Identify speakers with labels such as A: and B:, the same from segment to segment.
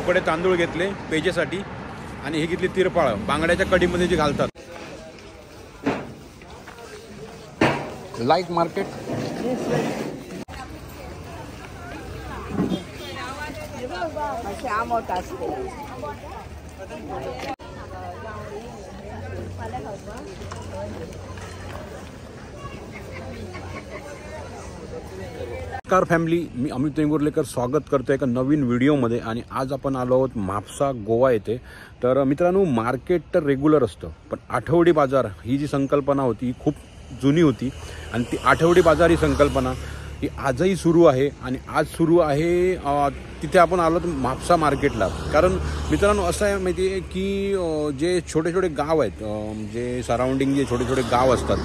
A: उकडे तांदूळ घेतले पेजेसाठी आणि हे घेतली तिरफळ बांगड्याच्या कढीमध्ये जी घालतात. लाईट मार्केट नमस्कार फॅमिली, मी अमित वेंगुर्लेकर स्वागत करतो एका नवीन व्हिडिओमध्ये. आणि आज आपण आलो आहोत म्हापसा गोवा येथे. तर मित्रांनो, मार्केट तर रेग्युलर असतं, पण आठवडी बाजार ही जी संकल्पना होती ही खूप जुनी होती. आणि ती आठवडी बाजार ही संकल्पना ही आजही सुरू आहे. आणि आज सुरू आहे तिथे आपण आलो म्हापसा मार्केटला. कारण मित्रांनो असं आहे माहिती आहे की जे छोटे छोटे गाव आहेत, जे सराउंडिंग जे छोटे छोटे गाव असतात,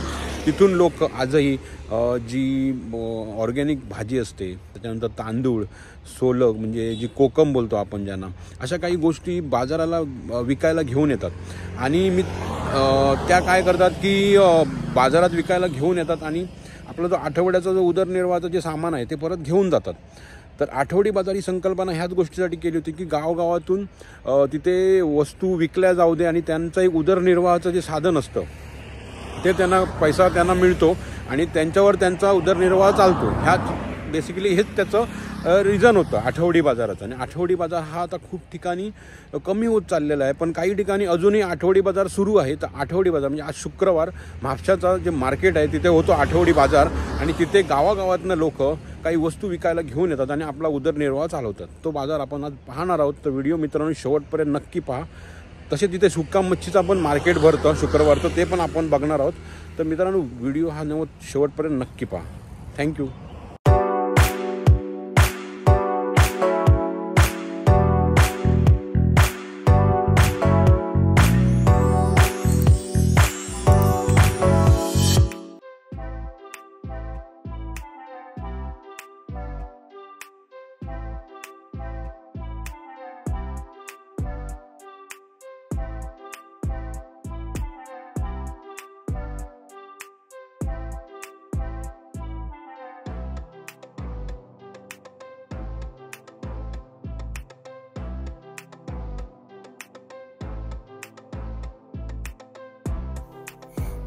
A: तिथून लोक आजही जी ऑर्गॅनिक भाजी असते, त्याच्यानंतर तांदूळ, सोलग म्हणजे जी कोकम बोलतो आपण ज्यांना, अशा काही गोष्टी बाजाराला विकायला घेऊन येतात. आणि त्या काय करतात की बाजारात विकायला घेऊन येतात आणि आपला जो आठवड्याचा जो उदरनिर्वाहाचं जे सामान आहे ते परत घेऊन जातात. तर आठवडी बाजार ही संकल्पना ह्याच गोष्टीसाठी केली होती की गावगावातून तिथे वस्तू विकल्या जाऊ दे आणि त्यांचं एक उदरनिर्वाहाचं जे साधन असतं ते त्यांना पैसा त्यांना मिळतो आणि त्यांच्यावर त्यांचा उदरनिर्वाह चालतो. ह्याच बेसिकली हेच त्याचं रिझन होतं आठवडी बाजाराचं. आणि आठवडी बाजार हा आता खूप ठिकाणी कमी होत चाललेला आहे, पण काही ठिकाणी अजूनही आठवडी बाजार सुरू आहे. तर आठवडी बाजार म्हणजे आज शुक्रवार म्हापशाचा जे मार्केट आहे तिथे होतो आठवडी बाजार. आणि तिथे गावागावातनं लोक काही वस्तू विकायला घेऊन येतात आणि आपला उदरनिर्वाह चालवतात. तो बाजार आपण आज पाहणार आहोत. तर व्हिडिओ मित्रांनो शेवटपर्यंत नक्की पहा. तसे तिथे सुक्का मच्छीचा पण मार्केट भरतं शुक्रवारचं, ते पण आपण बघणार आहोत. तर मित्रांनो व्हिडिओ हा शेवटपर्यंत नक्की पहा. थँक्यू.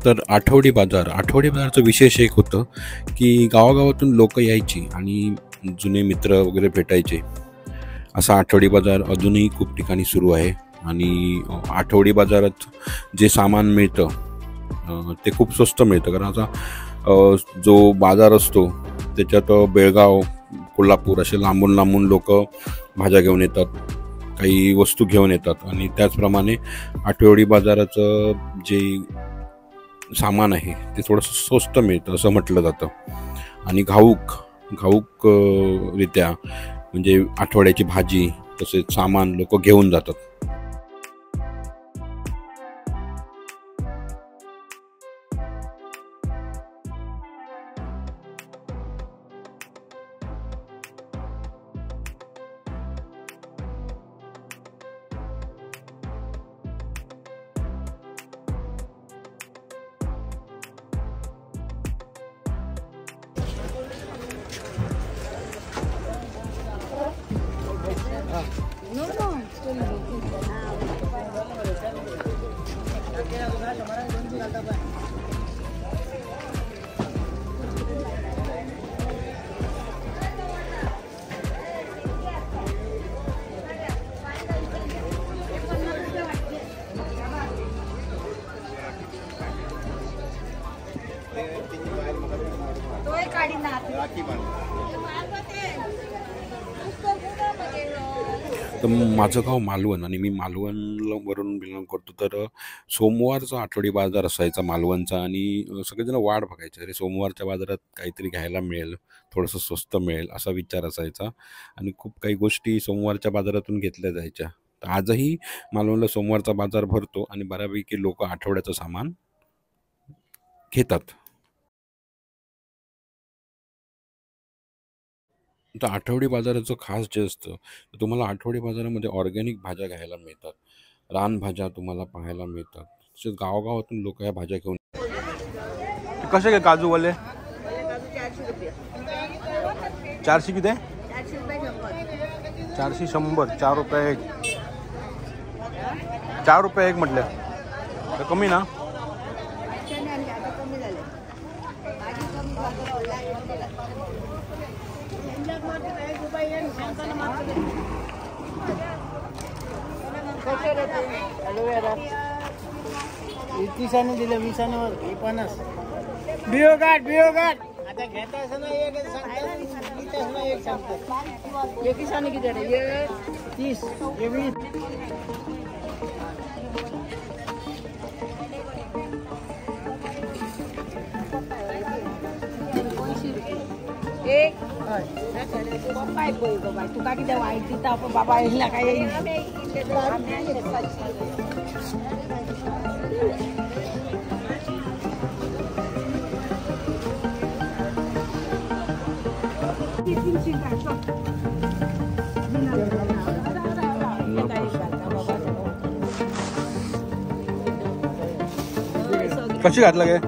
A: तर आठवडी बाजारचं विशेष एक होतं की गावागावातून लोक यायची आणि जुने मित्र वगैरे भेटायचे. असा आठवडी बाजार अजूनही खूप ठिकाणी सुरू आहे. आणि आठवडी बाजारात जे सामान मिळतं ते खूप स्वस्त मिळतं. कारण आता जो बाजार असतो त्याच्यात बेळगाव, कोल्हापूर असे लांबून लांबून लोक भाज्या घेऊन येतात, काही वस्तू घेऊन येतात. आणि त्याचप्रमाणे आठवडी बाजाराचं जे सामान आहे ते थोडंसं स्वस्त मिळतं असं म्हटलं जातं. आणि घाऊक रित्या म्हणजे आठवड्याची भाजी तसेच सामान लोक घेऊन जातात. तर माझं गाव मालवण आणि मी मालवणवरून बिलॉंग करतो. तर सोमवारचा आठवडी बाजार असायचा मालवणचा आणि सगळेजण वाट बघायचे, अरे सोमवारच्या बाजारात काहीतरी घ्यायला मिळेल, थोडंसं स्वस्त मिळेल असा विचार असायचा. आणि खूप काही गोष्टी सोमवारच्या बाजारातून घेतल्या जायच्या. तर आजही मालवणला सोमवारचा बाजार भरतो आणि बऱ्यापैकी लोक आठवड्याचं सामान घेतात. तर आठवडी बाजाराचं खास जे असतं तर तुम्हाला आठवडी बाजारामध्ये ऑर्गॅनिक भाज्या घ्यायला मिळतात, रानभाज्या तुम्हाला पाहायला मिळतात. तसेच गावागावातून लोक ह्या भाज्या घेऊन. कसे काय काजूवाले? 400 किती आहे? 400 4 रुपये एक. 4 रुपये एक म्हटलं तर कमी ना.
B: तीसाने दिलं 20 वर 50. बिओगाट आता घेता असं ना एक सांगतात ना एक सांगतात. एकीसाने किती आहे? ये 30 ये 20.
C: एक काय बोलतो बाई तुका किती वाईट तिथं आपण बाबा येईल काय
A: कशी घातलं काय?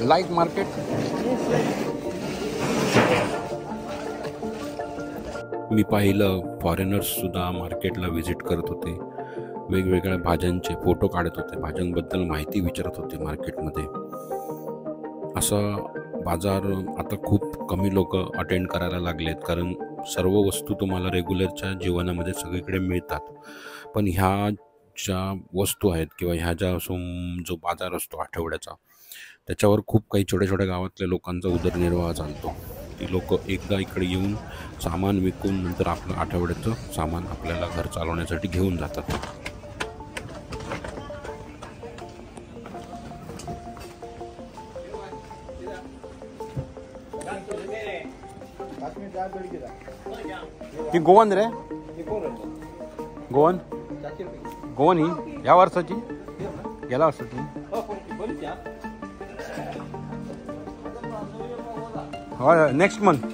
A: Like market. मी पाहिलं फॉरेनर्स सुद्धा मार्केटला व्हिजिट करत होते. वेगवेगळ्या भाज्यांचे फोटो काढत होते, भाज्यांबद्दल माहिती विचारत होते मार्केटमध्ये. असा बाजार आता खूप कमी लोक अटेंड करायला लागलेत, कारण सर्व वस्तू तुम्हाला रेग्युलरच्या जीवनामध्ये सगळीकडे मिळतात. पण ह्या ज्या वस्तू आहेत किंवा ह्या ज्या जो बाजार असतो आठवड्याचा, त्याच्यावर खूप काही छोट्या छोट्या गावातल्या लोकांचा उदरनिर्वाह चालतो. ती लोक एकदा इकडे येऊन सामान विकून नंतर आपलं आठवड्याचं सामान आपल्याला घर चालवण्यासाठी घेऊन जातात. ती गोवन रे, गोवन ही या वर्षाची गेल्या वर्षाची. होय, नेक्स्ट मंथ.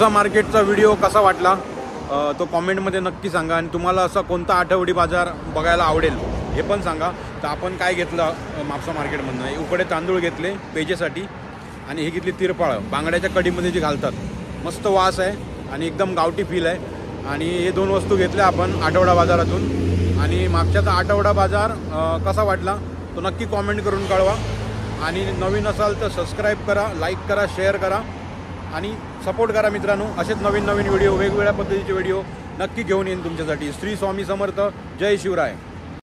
A: मार्केटचा व्हिडिओ कसा वाटला तो कॉमेंटमध्ये नक्की सांगा आणि तुम्हाला असा कोणता आठवडी बाजार बघायला आवडेल हे पण सांगा. तर आपण काय घेतलं म्हापसा मार्केटमधनं, उकडे तांदूळ घेतले पेजेसाठी आणि हे घेतली तिरपाळं बांगड्याच्या कढीमध्ये जे घालतात. मस्त वास आहे आणि एकदम गावठी फील आहे. आणि हे 2 वस्तू घेतल्या आपण आठवडा बाजारातून. आणि मागच्याचा आठवडा बाजार कसा वाटला तो नक्की कॉमेंट करून कळवा. आणि नवीन असाल तर सबस्क्राईब करा, लाईक करा, शेअर करा आणि सपोर्ट करा मित्रांनो. असेच नवीन नवीन व्हिडिओ, वेगवेगळ्या पद्धतीचे व्हिडिओ नक्की घेऊन येईन तुमच्यासाठी. श्री स्वामी समर्थ, जय शिवराय.